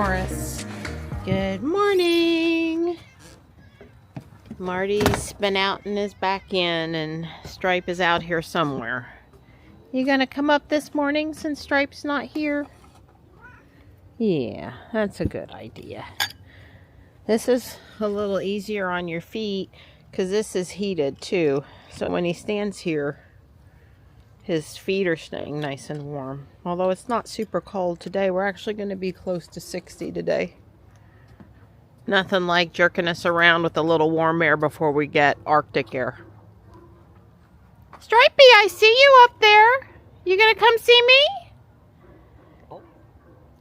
Morris. Good morning. Marty's been out and is back in, and Stripe is out here somewhere. You gonna come up this morning since Stripe's not here? Yeah, that's a good idea. This is a little easier on your feet because this is heated too. So when he stands here, his feet are staying nice and warm. Although it's not super cold today. We're actually going to be close to 60 today. Nothing like jerking us around with a little warm air before we get Arctic air. Stripey, I see you up there. You gonna come see me?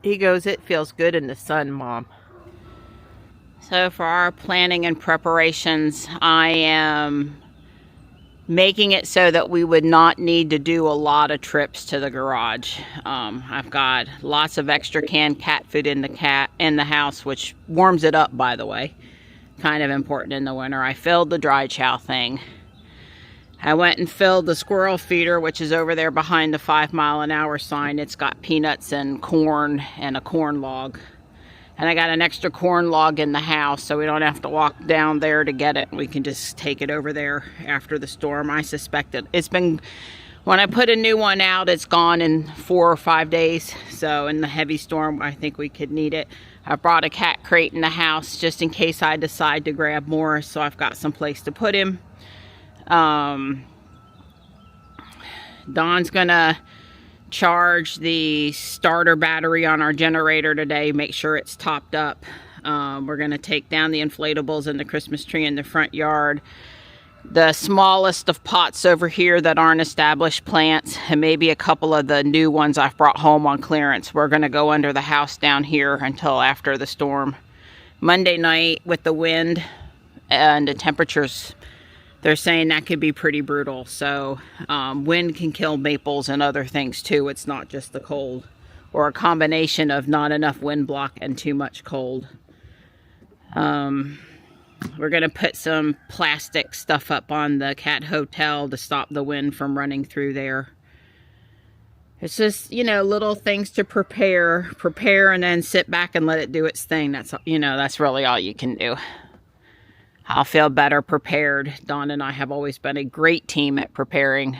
He goes, it feels good in the sun, Mom. So for our planning and preparations, I am making it so that we would not need to do a lot of trips to the garage. I've got lots of extra canned cat food in the house, which warms it up, by the way. Kind of important in the winter. I filled the dry chow thing. I went and filled the squirrel feeder, which is over there behind the 5-mile-an-hour sign. It's got peanuts and corn and a corn log. And I got an extra corn log in the house, so we don't have to walk down there to get it. We can just take it over there after the storm. I suspect it's been, when I put a new one out, it's gone in 4 or 5 days. So in the heavy storm, I think we could need it. I brought a cat crate in the house just in case I decide to grab more, so I've got some place to put him. Dawn's gonna charge the starter battery on our generator today, make sure it's topped up. We're going to take down the inflatables and the Christmas tree in the front yard. The smallest of pots over here that aren't established plants, and maybe a couple of the new ones I've brought home on clearance, we're going to go under the house down here until after the storm. Monday night with the wind and the temperatures, they're saying that could be pretty brutal. So wind can kill maples and other things too. It's not just the cold, or a combination of not enough wind block and too much cold. We're going to put some plastic stuff up on the cat hotel to stop the wind from running through there. It's just, you know, little things to prepare and then sit back and let it do its thing. That's, you know, that's really all you can do. I'll feel better prepared. Dawn and I have always been a great team at preparing.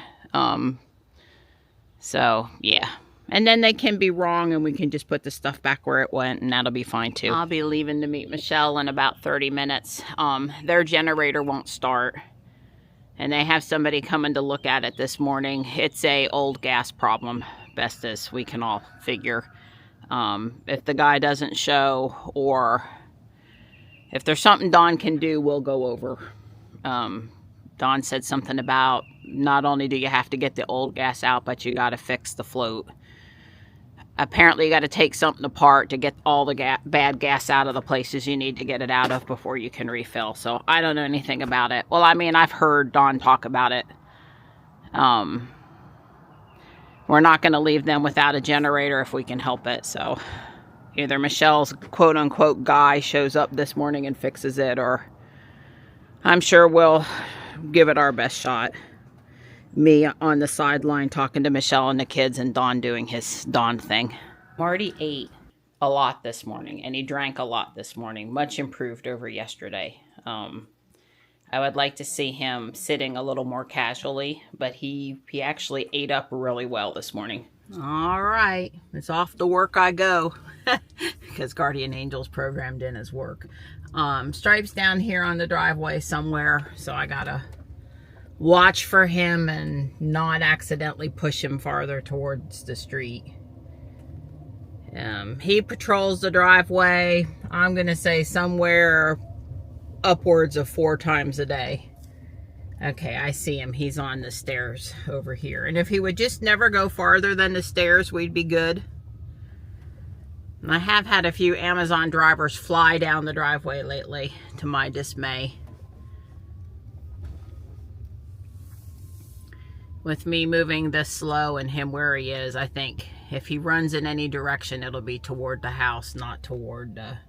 So, yeah. And then they can be wrong and we can just put the stuff back where it went, and that'll be fine too. I'll be leaving to meet Michelle in about 30 minutes. Their generator won't start. And they have somebody coming to look at it this morning. It's a old gas problem, best as we can all figure. If the guy doesn't show, or if there's something Dawn can do, we'll go over. Dawn said something about not only do you have to get the old gas out, but you got to fix the float. Apparently you got to take something apart to get all the bad gas out of the places you need to get it out of before you can refill. So I don't know anything about it. Well, I mean, I've heard Dawn talk about it. We're not going to leave them without a generator if we can help it. So either Michelle's quote-unquote guy shows up this morning and fixes it, or I'm sure we'll give it our best shot. Me on the sideline talking to Michelle and the kids, and Dawn doing his Dawn thing. Marty ate a lot this morning, and he drank a lot this morning. Much improved over yesterday. I would like to see him sitting a little more casually, but he actually ate up really well this morning. All right, it's off to work I go. Because Guardian Angel's programmed in as work. Stripe's down here on the driveway somewhere, so I gotta watch for him and not accidentally push him farther towards the street. He patrols the driveway, I'm gonna say somewhere upwards of 4 times a day. Okay, I see him. He's on the stairs over here. And if he would just never go farther than the stairs, we'd be good. I have had a few Amazon drivers fly down the driveway lately, to my dismay. With me moving this slow and him where he is, I think if he runs in any direction, it'll be toward the house, not toward, there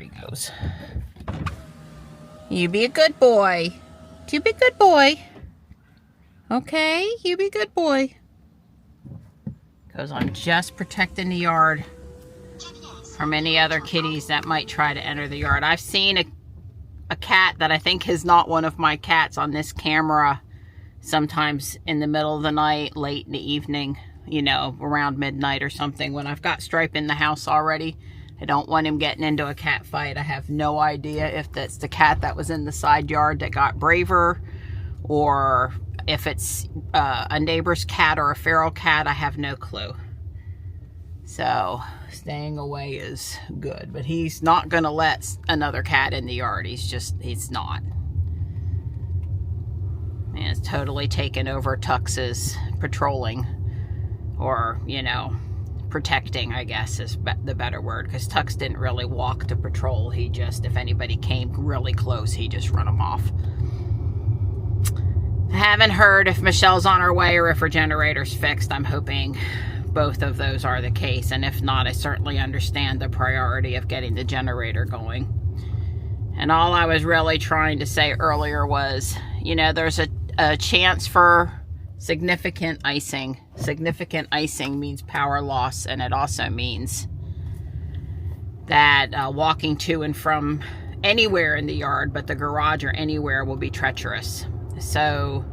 he goes. You be a good boy. You be a good boy. Okay, you be a good boy. because I'm just protecting the yard from any other kitties that might try to enter the yard. I've seen a cat that I think is not one of my cats on this camera sometimes in the middle of the night, late in the evening, you know, around midnight or something, when I've got Stripe in the house already. I don't want him getting into a cat fight. I have no idea if that's the cat that was in the side yard that got braver, or if it's a neighbor's cat or a feral cat. I have no clue. So staying away is good, but he's not gonna let another cat in the yard. He's not. And it's totally taken over Tux's patrolling, or, you know, protecting, I guess is the better word, because Tux didn't really walk to patrol. He just, if anybody came really close, he just run them off. I haven't heard if Michelle's on her way or if her generator's fixed. I'm hoping both of those are the case, and if not, I certainly understand the priority of getting the generator going. And all I was really trying to say earlier was, you know, there's a chance for significant icing. Significant icing means power loss, and it also means that walking to and from anywhere in the yard, but the garage or anywhere, will be treacherous. So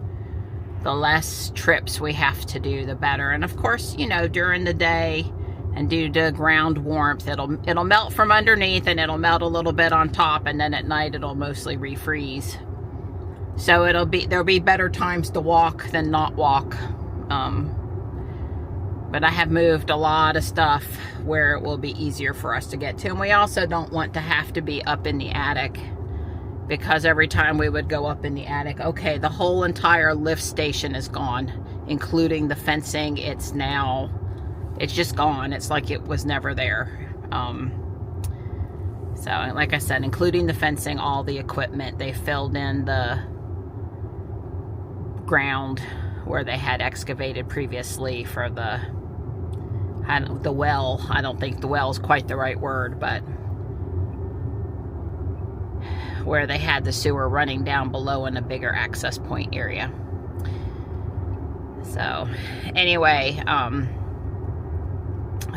the less trips we have to do, the better. And of course, you know, during the day and due to ground warmth, it'll melt from underneath, and it'll melt a little bit on top, and then at night it'll mostly refreeze. So there'll be better times to walk than not walk. But I have moved a lot of stuff where it will be easier for us to get to. And we also don't want to have to be up in the attic, because every time we would go up in the attic, okay, the whole entire lift station is gone, including the fencing. It's just gone. It's like it was never there. So like I said, including the fencing, all the equipment, they filled in the ground where they had excavated previously for the well. I don't think the well is quite the right word, but where they had the sewer running down below in a bigger access point area. So anyway, I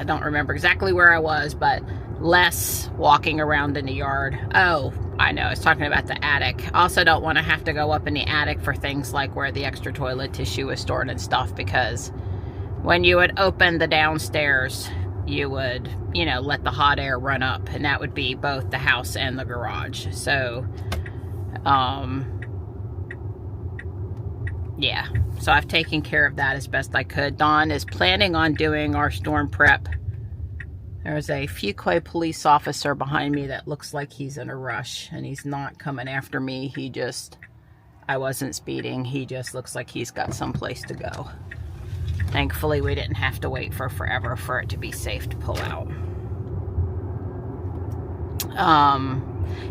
don't remember exactly where I was, but less walking around in the yard. Oh, I know, I was talking about the attic. Also don't want to have to go up in the attic for things like where the extra toilet tissue is stored and stuff, because when you would open the downstairs, you would, you know, let the hot air run up, and that would be both the house and the garage. So, yeah, so I've taken care of that as best I could. Dawn is planning on doing our storm prep. There's a Fuquay police officer behind me that looks like he's in a rush, and he's not coming after me. I wasn't speeding. He just looks like he's got someplace to go. Thankfully, we didn't have to wait for forever for it to be safe to pull out.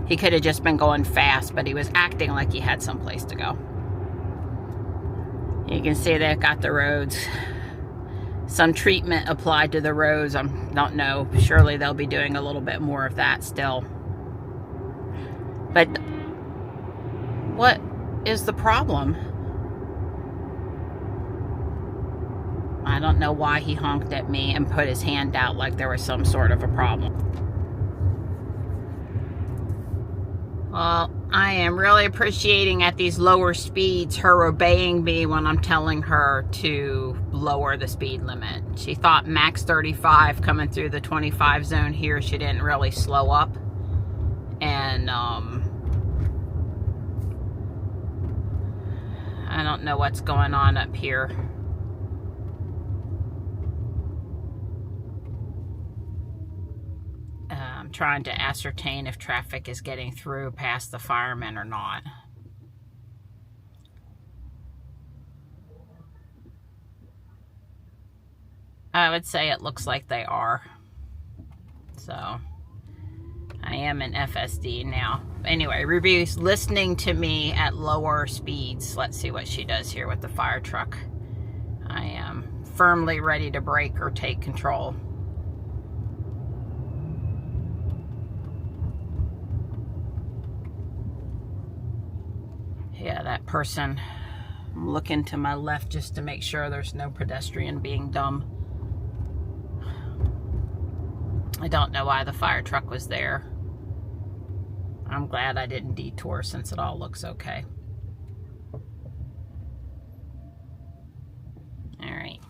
He could have just been going fast, but he was acting like he had someplace to go. You can see they've got the roads. Some treatment applied to the roads. I don't know. Surely they'll be doing a little bit more of that still. But what is the problem? I don't know why he honked at me and put his hand out like there was some sort of a problem. Well, I am really appreciating at these lower speeds her obeying me when I'm telling her to lower the speed limit. She thought max 35 coming through the 25 zone here. She didn't really slow up. And I don't know what's going on up here. Trying to ascertain if traffic is getting through past the firemen or not. I would say it looks like they are. So I am in FSD now. Anyway, Ruby's listening to me at lower speeds. Let's see what she does here with the fire truck. I am firmly ready to brake or take control. Yeah, that person, I'm looking to my left just to make sure there's no pedestrian being dumb. I don't know why the fire truck was there. I'm glad I didn't detour since it all looks okay. All right.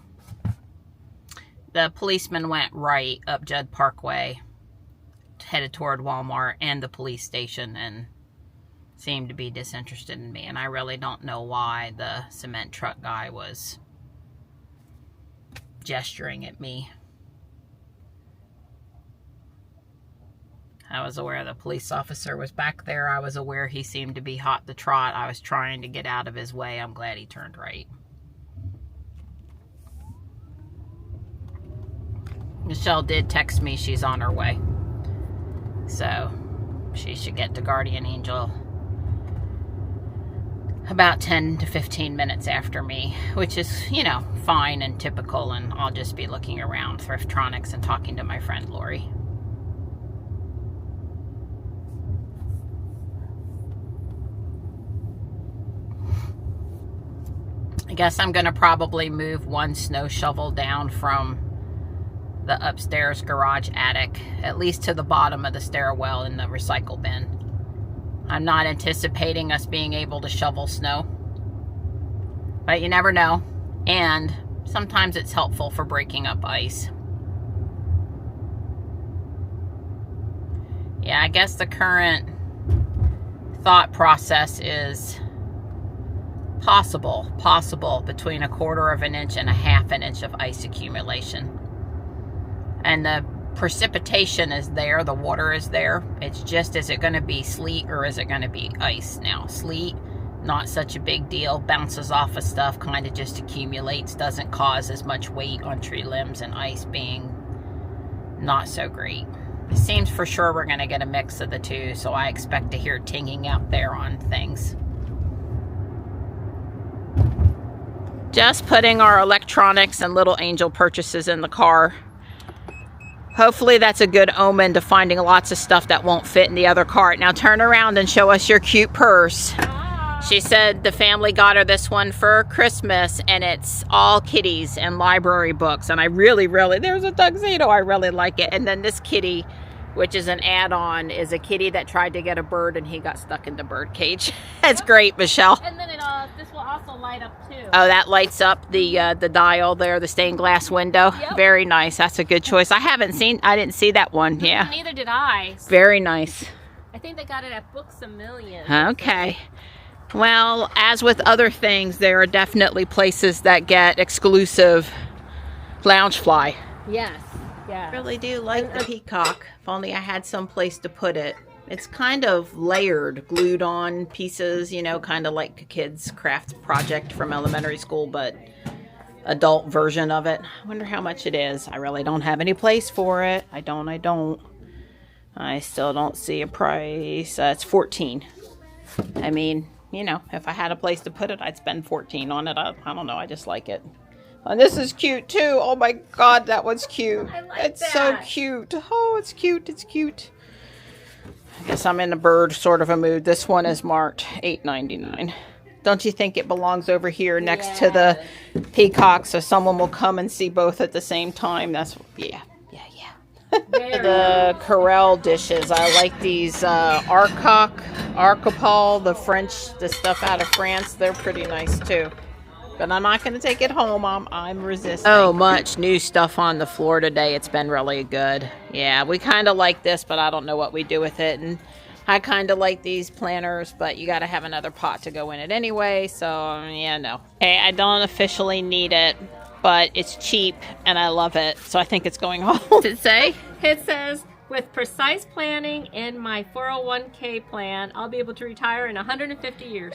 The policeman went right up Judd Parkway, headed toward Walmart and the police station, and seemed to be disinterested in me. And I really don't know why the cement truck guy was gesturing at me. I was aware the police officer was back there. I was aware he seemed to be hot to trot. I was trying to get out of his way. I'm glad he turned right. Michelle did text me she's on her way. So she should get to Guardian Angel about 10 to 15 minutes after me, which is, you know, fine and typical, and I'll just be looking around Thriftronics and talking to my friend Lori. I guess I'm going to probably move one snow shovel down from the upstairs garage attic, at least to the bottom of the stairwell in the recycle bin. I'm not anticipating us being able to shovel snow, but you never know. And sometimes it's helpful for breaking up ice. Yeah, I guess the current thought process is possible between 1/4 of an inch and 1/2 an inch of ice accumulation. And the precipitation is there, the water is there. It's just, is it going to be sleet or is it going to be ice? Now, sleet, not such a big deal, bounces off of stuff, kind of just accumulates, doesn't cause as much weight on tree limbs, and ice being not so great. It seems for sure we're going to get a mix of the two, so I expect to hear tinging out there on things. Just putting our electronics and little Angel purchases in the car. Hopefully that's a good omen to finding lots of stuff that won't fit in the other cart. Now turn around and show us your cute purse. She said the family got her this one for Christmas, and it's all kitties and library books. And I really, there's a tuxedo, I really like it. And then this kitty, which is an add-on, is a kitty that tried to get a bird and he got stuck in the bird cage. That's great, Michelle. And then this will also light up too. Oh, that lights up the dial there, the stained glass window. Yep. Very nice. That's a good choice. I didn't see that one. Yeah. Neither did I. Very nice. I think they got it at Books A Million. Okay. Well, as with other things, there are definitely places that get exclusive loungefly. Yes. Yeah. I really do like the peacock. If only I had some place to put it. It's kind of layered, glued on pieces, you know, kind of like a kid's craft project from elementary school, but adult version of it. I wonder how much it is. I really don't have any place for it. I don't. I still don't see a price. It's $14. I mean, you know, if I had a place to put it, I'd spend $14 on it. I don't know. I just like it. And this is cute too. Oh my God, that one's cute. I like it's that. so cute. Oh, it's cute. It's cute. I guess I'm in a bird sort of a mood. This one is marked $8.99. Don't you think it belongs over here next to the peacock, so someone will come and see both at the same time? That's, yeah. The Corelle dishes. I like these Arcopal, the French, the stuff out of France. They're pretty nice too. But I'm not going to take it home. I'm resisting. Oh, much new stuff on the floor today. It's been really good. Yeah, we kind of like this, but I don't know what we do with it. And I kind of like these planters, but you got to have another pot to go in it anyway. So, yeah, no. Okay, I don't officially need it, but it's cheap and I love it. So I think it's going home. Does it say? It says, with precise planning in my 401k plan, I'll be able to retire in 150 years.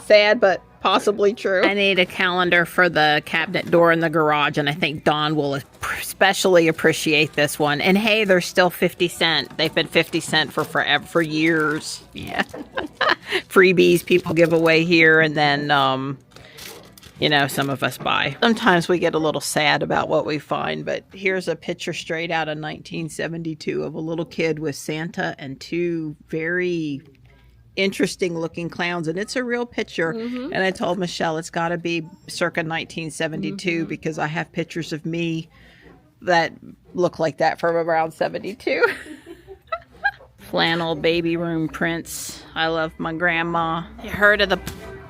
Sad, but possibly true. I need a calendar for the cabinet door in the garage, and I think Dawn will especially appreciate this one. And hey, they're still 50 cents. They've been 50 cents for forever, for years. Yeah. Freebies people give away here, and then, you know, some of us buy. Sometimes we get a little sad about what we find, but here's a picture straight out of 1972 of a little kid with Santa and two very interesting looking clowns, and it's a real picture. And I told Michelle it's got to be circa 1972 because I have pictures of me that look like that from around 72. Flannel baby room prints. I love my grandma. You heard of the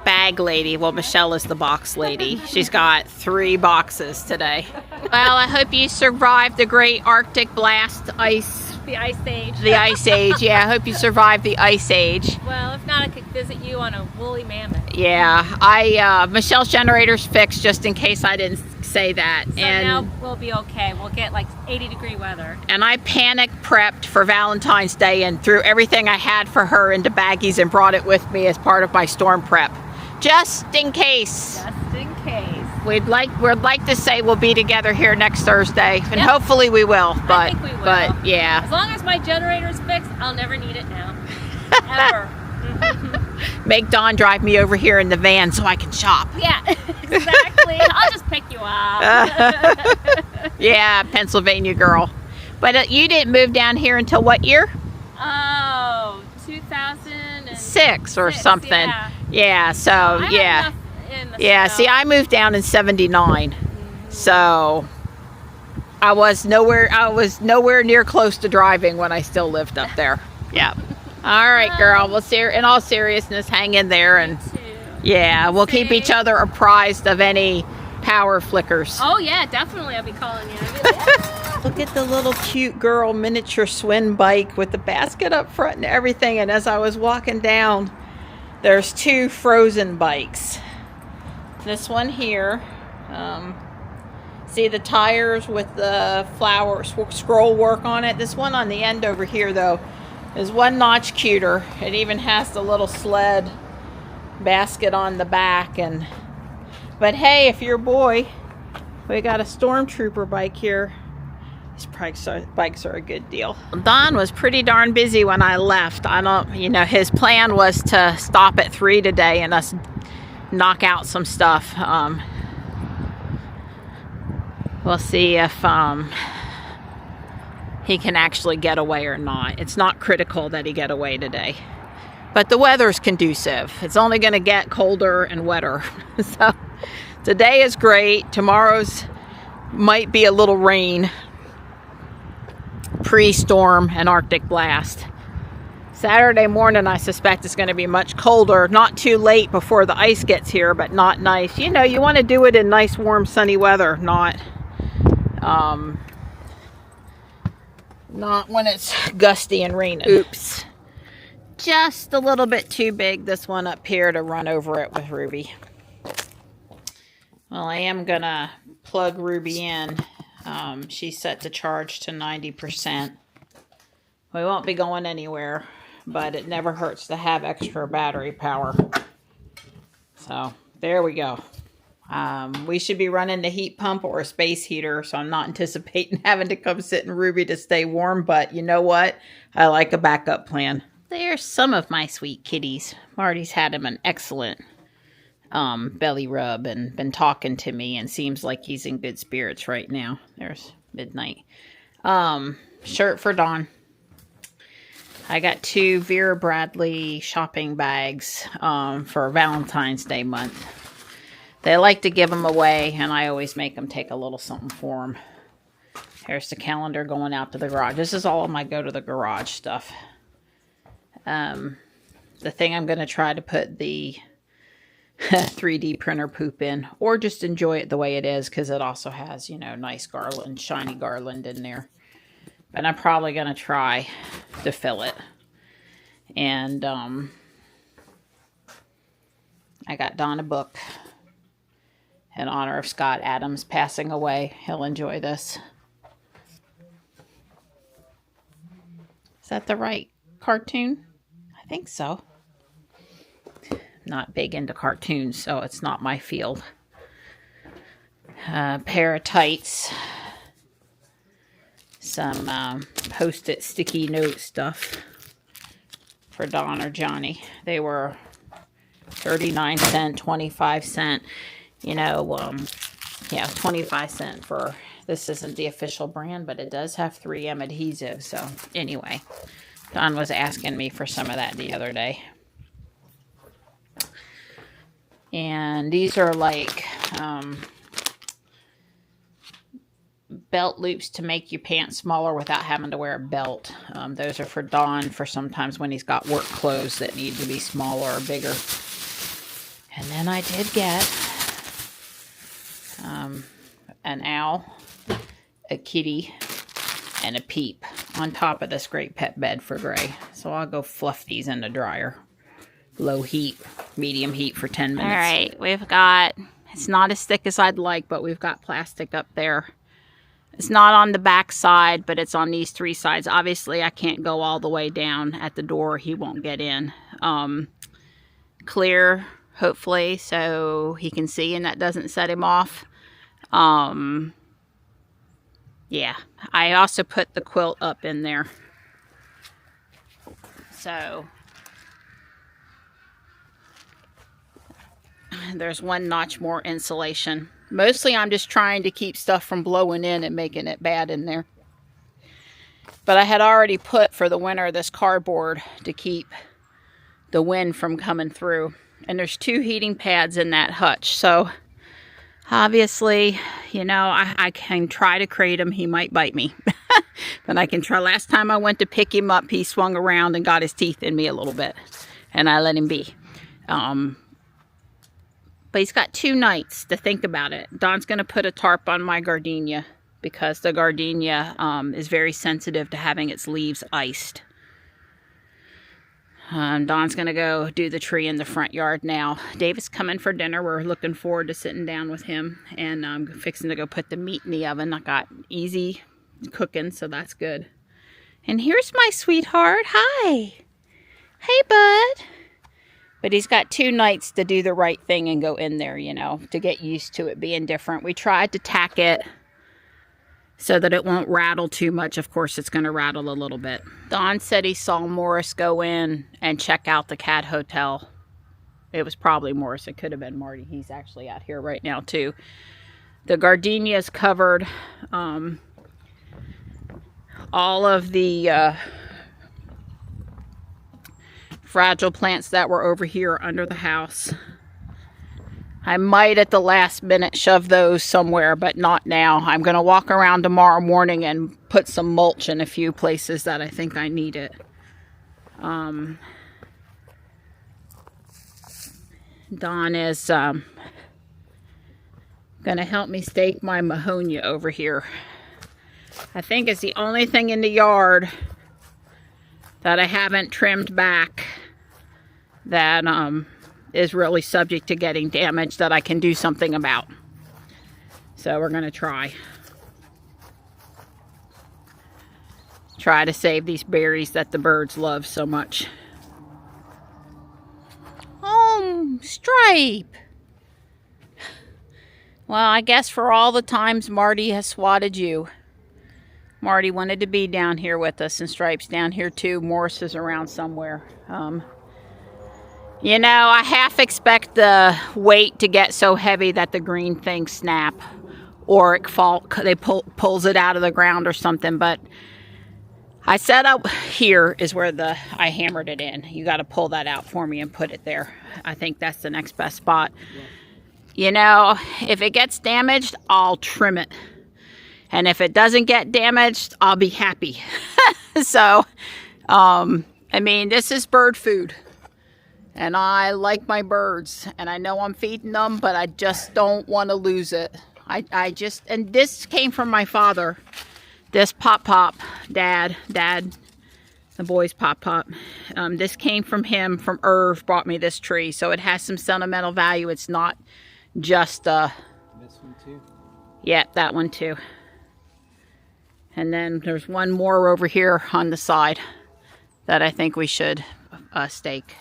bag lady? Well, Michelle is the box lady. She's got 3 boxes today. Well, I hope you survived the great Arctic blast ice. The Ice Age. The Ice Age, yeah. I hope you survived the Ice Age. Well, if not, I could visit you on a woolly mammoth. Yeah, Michelle's generator's fixed just in case I didn't say that. So and now we'll be okay. We'll get like 80-degree weather. And I panic prepped for Valentine's Day and threw everything I had for her into baggies and brought it with me as part of my storm prep. Just in case. Just in case. We'd like to say we'll be together here next Thursday, and Yep. hopefully we will. But I think we will. But yeah. As long as my generator's fixed, I'll never need it now. Ever. Make Dawn drive me over here in the van so I can shop. Yeah, exactly. I'll just pick you up. Yeah, Pennsylvania girl. But you didn't move down here until what year? Oh, 2006 6 or something. Yeah. Yeah, so I yeah. had enough in the Yeah, snow. see, I moved down in 79. So I was nowhere near close to driving when I still lived up there. Yeah. All right, girl. Well, in all seriousness, hang in there, and Too. yeah, we'll keep each other apprised of any power flickers. Oh yeah, definitely. I'll be calling you. I'll be like, "Ah." Look at the little cute girl miniature swing bike with the basket up front and everything. And as I was walking down, there's 2 frozen bikes. This one here, see the tires with the flower scroll work on it. This one on the end over here, though, is 1 notch cuter. It even has the little sled basket on the back. But hey, if you're a boy, we got a Stormtrooper bike here. These bikes are a good deal. Don was pretty darn busy when I left. His plan was to stop at 3 today and us knock out some stuff. We'll see if he can actually get away or not. It's not critical that he get away today. But the weather's conducive. It's only going to get colder and wetter. So today is great. Tomorrow's might be a little rain. Pre-storm and Arctic blast. Saturday morning, I suspect it's going to be much colder. Not too late before the ice gets here, but not nice. You know, you want to do it in nice, warm, sunny weather, not when it's gusty and raining. Oops. Just a little bit too big, this one up here, to run over it with Ruby. Well, I am going to plug Ruby in. She's set to charge to 90%. We won't be going anywhere, but it never hurts to have extra battery power. So, there we go. We should be running the heat pump or a space heater, so I'm not anticipating having to come sit in Ruby to stay warm, but you know what? I like a backup plan. There's some of my sweet kitties. Marty's had him an excellent belly rub and been talking to me, and seems like he's in good spirits right now. There's Midnight. Shirt for Dawn. I got 2 Vera Bradley shopping bags for Valentine's Day month. They like to give them away, and I always make them take a little something for them. Here's the calendar going out to the garage. This is all of my go to the garage stuff. The thing I'm going to try to put the 3D printer poop in, or just enjoy it the way it is, because it also has, nice garland, shiny garland in there. But I'm probably going to try to fill it. And I got Don a book in honor of Scott Adams passing away. He'll enjoy this. Is that the right cartoon? I think so. Not big into cartoons, so it's not my field. Pair of tights. Some Post-it sticky note stuff for Don or Johnny. They were 39-cent, 25-cent. Yeah, 25-cent for, this isn't the official brand, but it does have 3M adhesive. So anyway, Don was asking me for some of that the other day. And these are like belt loops to make your pants smaller without having to wear a belt. Those are for Don for sometimes when he's got work clothes that need to be smaller or bigger. And then I did get an owl, a kitty, and a peep on top of this great pet bed for Gray. So I'll go fluff these in the dryer. Low heat, medium heat for 10 minutes. All right, we've got, it's not as thick as I'd like, but we've got plastic up there. It's not on the back side, but it's on these 3 sides. Obviously, I can't go all the way down at the door. He won't get in. Clear, hopefully, so he can see and that doesn't set him off. Yeah, I also put the quilt up in there. So there's 1 notch more insulation. Mostly I'm just trying to keep stuff from blowing in and making it bad in there. But I had already put for the winter this cardboard to keep the wind from coming through. And there's 2 heating pads in that hutch. So obviously, you know, I can try to crate him. He might bite me. But I can try. Last time I went to pick him up, he swung around and got his teeth in me a little bit. And I let him be. But he's got 2 nights to think about it. Don's going to put a tarp on my gardenia because the gardenia is very sensitive to having its leaves iced. Don's going to go do the tree in the front yard now. David's coming for dinner. We're looking forward to sitting down with him. And I'm fixing to go put the meat in the oven. I got easy cooking, so that's good. And here's my sweetheart. Hi. Hey, bud. But he's got 2 nights to do the right thing and go in there, you know, to get used to it being different. We tried to tack it so that it won't rattle too much. Of course, it's going to rattle a little bit. Don said he saw Morris go in and check out the cat hotel. It was probably Morris. It could have been Marty. He's actually out here right now, too. The gardenia is covered. All of the fragile plants that were over here under the house. I might at the last minute shove those somewhere, but not now. I'm going to walk around tomorrow morning and put some mulch in a few places that I think I need it. Don is going to help me stake my mahonia over here. I think it's the only thing in the yard that I haven't trimmed back that is really subject to getting damaged that I can do something about. So we're going to try to save these berries that the birds love so much. Oh, Stripe! Well, I guess for all the times Marty has swatted you, Marty wanted to be down here with us, and Stripe's down here too. Morris is around somewhere. You know, I half expect the weight to get so heavy that the green things snap, or it pulls it out of the ground or something. But I set up here is where I hammered it in. You got to pull that out for me and put it there. I think that's the next best spot. Yeah. You know, if it gets damaged, I'll trim it. And if it doesn't get damaged, I'll be happy. So, I mean, this is bird food. And I like my birds. And I know I'm feeding them, but I just don't want to lose it. And this came from my father. This Pop, Dad, the boy's Pop. This came from him, from Irv, brought me this tree. So it has some sentimental value. It's not just This one too? Yeah, that one too. And then there's one more over here on the side that I think we should stake.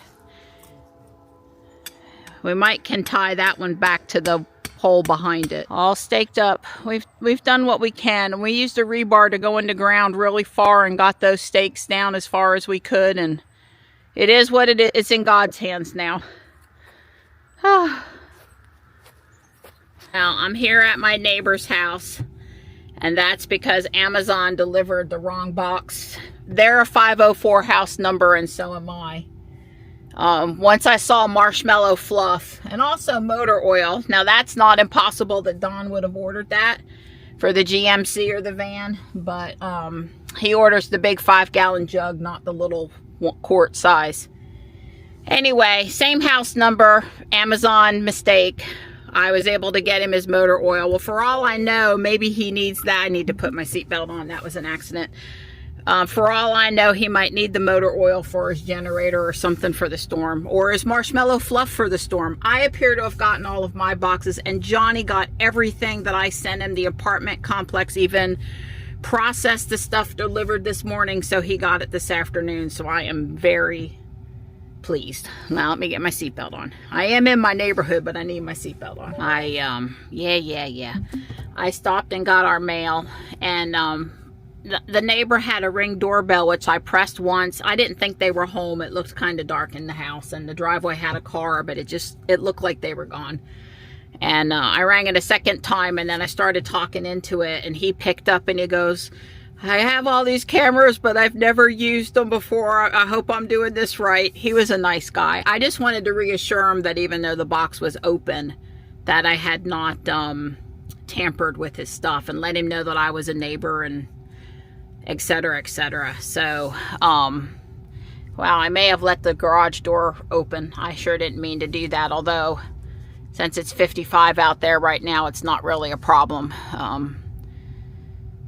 We can tie that one back to the pole behind it. All staked up. We've done what we can. And we used a rebar to go into ground really far and got those stakes down as far as we could. And it is what it is. It's in God's hands now. Now, I'm here at my neighbor's house. And that's because Amazon delivered the wrong box. They're a 504 house number, and so am I. Once I saw marshmallow fluff and also motor oil. Now, that's not impossible that Don would have ordered that. for the GMC or the van, but he orders the big 5-gallon jug, not the little quart size. Anyway, same house number, Amazon mistake. I was able to get him his motor oil. Well, for all I know, maybe he needs that. I need to put my seatbelt on. That was an accident. For all I know, he might need the motor oil for his generator or something for the storm, or his marshmallow fluff for the storm. I appear to have gotten all of my boxes, and Johnny got everything that I sent him. The apartment complex even processed the stuff delivered this morning, so he got it this afternoon. So I am very pleased. Now let me get my seatbelt on. I am in my neighborhood, but I need my seatbelt on. Yeah. I stopped and got our mail, and the neighbor had a Ring doorbell, which I pressed once. I didn't think they were home. It looked kind of dark in the house, and the driveway had a car, but it looked like they were gone. And I rang it a second time, and then I started talking into it, and he picked up and he goes, I have all these cameras, but I've never used them before. I hope I'm doing this right. He was a nice guy. I just wanted to reassure him that even though the box was open, that I had not tampered with his stuff, and let him know that I was a neighbor, and etc., etc. So, well, I may have let the garage door open. I sure didn't mean to do that, although since it's 55 out there right now, it's not really a problem.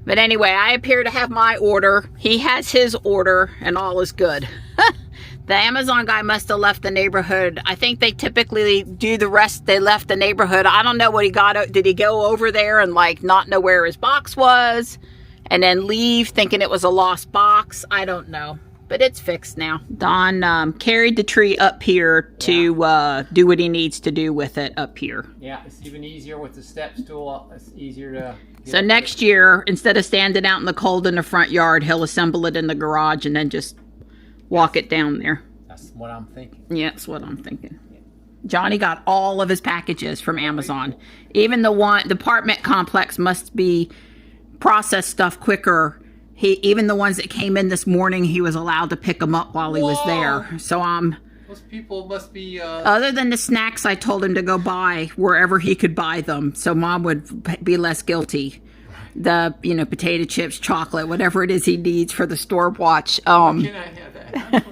But anyway, I appear to have my order. He has his order, and all is good. The Amazon guy must have left the neighborhood. I think they typically do the rest. They left the neighborhood. I don't know what he got. Did he go over there and like not know where his box was and then leave thinking it was a lost box? I don't know. But it's fixed now. Don carried the tree up here to do what he needs to do with it up here. Yeah, it's even easier with the step stool. It's easier to... So next year, instead of standing out in the cold in the front yard, he'll assemble it in the garage and then just walk it down there. That's what I'm thinking. Yeah, that's what I'm thinking. Johnny got all of his packages from Amazon. Even the apartment complex must be process stuff quicker. Even the ones that came in this morning, he was allowed to pick them up while he was there. So those people must be... Other than the snacks, I told him to go buy wherever he could buy them, so Mom would be less guilty. The, potato chips, chocolate, whatever it is he needs for the store watch. Can I have that?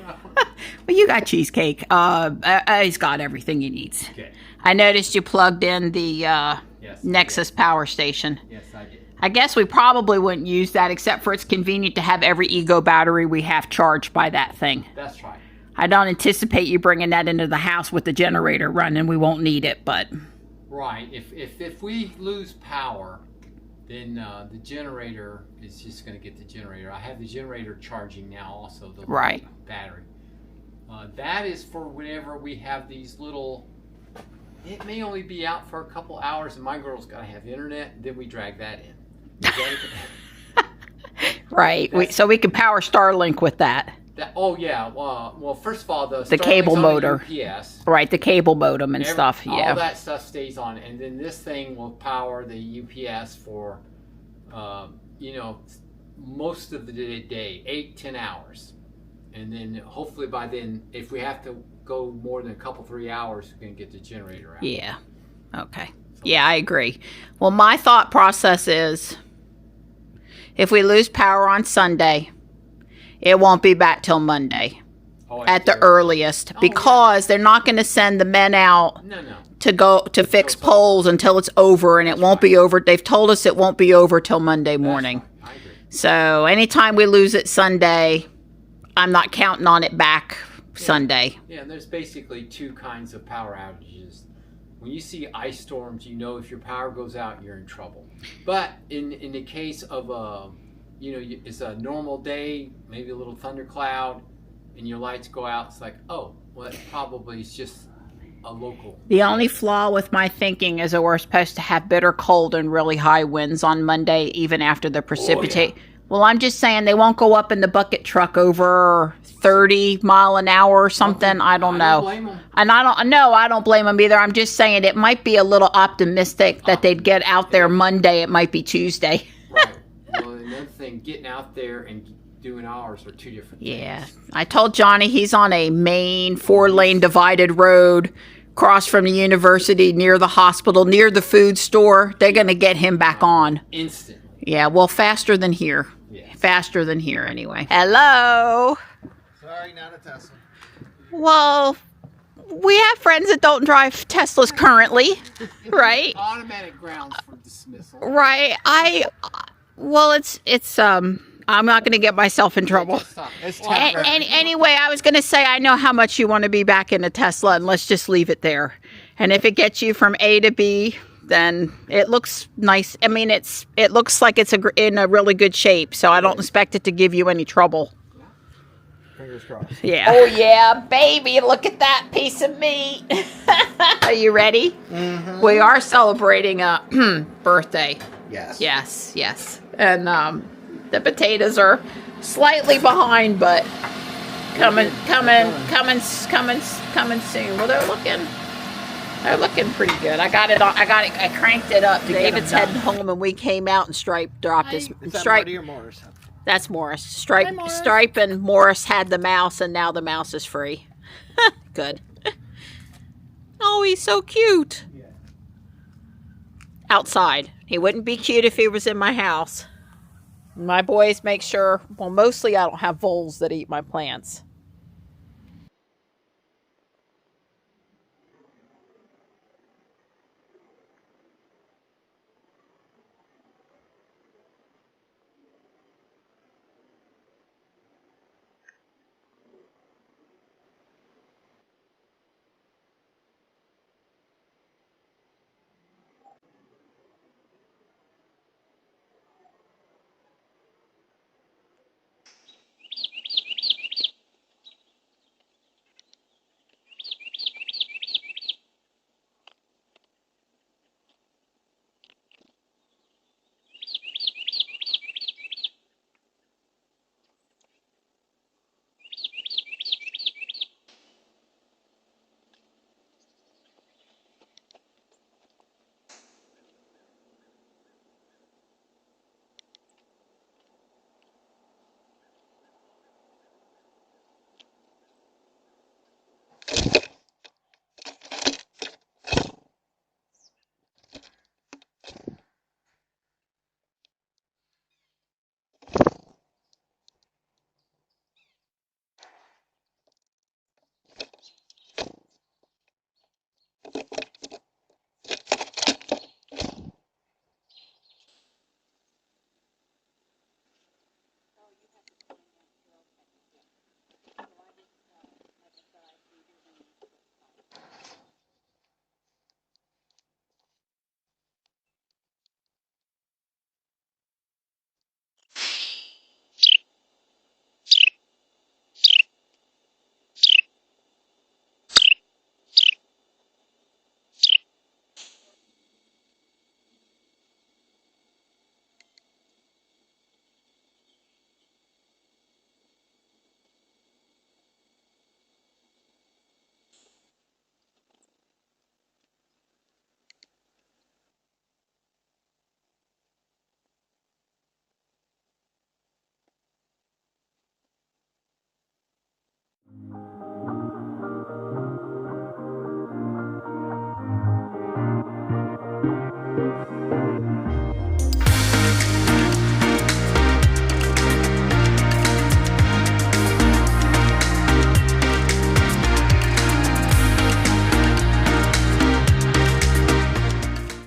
Well, you got cheesecake. He's got everything he needs. Okay. I noticed you plugged in the Nexus power station. Yes, I did. I guess we probably wouldn't use that, except for it's convenient to have every Ego battery we have charged by that thing. That's right. I don't anticipate you bringing that into the house with the generator running. We won't need it, but... Right. If we lose power, then the generator is just going to get the generator. I have the generator charging now also, the battery. That is for whenever we have these little... It may only be out for a couple hours, and my girl's got to have internet, then we drag that in. Right. So we can power Starlink with that. Oh, yeah. Well, first of all, the cable motor. UPS. Right, the cable modem and stuff. Yeah. All that stuff stays on. And then this thing will power the UPS for, most of the day, 8-10 hours. And then hopefully by then, if we have to go more than a couple, 3 hours, we can get the generator out. Yeah. Okay. Yeah, I agree. Well, my thought process is, if we lose power on Sunday, it won't be back till Monday at the earliest, because they're not going to send the men out to go to fix poles until it's over, and it won't be over. They've told us it won't be over till Monday morning. I agree. So anytime we lose it Sunday, I'm not counting on it back Sunday. Yeah, and there's basically two kinds of power outages. When you see ice storms, you know if your power goes out, you're in trouble. But in the case of it's a normal day, maybe a little thundercloud, and your lights go out, it's like, oh, well, it probably is just a local. The only flaw with my thinking is that we're supposed to have bitter cold and really high winds on Monday, even after the precipitate. Oh, yeah. Well, I'm just saying they won't go up in the bucket truck over 30 mile an hour or something. I don't know. I don't blame them. And I don't blame them either. I'm just saying it might be a little optimistic that they'd get out there Monday. It might be Tuesday. Right. Well, another thing, getting out there and doing hours are two different things. Yeah. I told Johnny he's on a main 4-lane divided road across from the university, near the hospital, near the food store. They're going to get him back on. Instantly. Yeah, well, faster than here. Yes. Faster than here, anyway. Hello. Sorry, not a Tesla. Well, we have friends that don't drive Teslas currently, right? Automatic grounds for dismissal. Right. Well, I'm not going to get myself in trouble. It's time for Anyway, I was going to say, I know how much you want to be back in a Tesla, and let's just leave it there. And if it gets you from A to B, then it looks nice. I mean, it looks like it's in a really good shape, so I don't expect it to give you any trouble. fingers crossed. Yeah. Oh, yeah, baby, look at that piece of meat. Are you ready? Mm-hmm. We are celebrating a birthday. Yes. Yes, yes. And the potatoes are slightly behind, but coming soon. Well, they're looking pretty good. I cranked it up. David's heading home, and we came out and Stripe dropped his Is that Stripe. Marty or Morris? That's Morris. Stripe. Hi, Morris. Stripe and Morris had the mouse, and now the mouse is free. Good. Oh, he's so cute. Yeah. Outside. He wouldn't be cute if he was in my house. My boys make sure, well, mostly I don't have voles that eat my plants.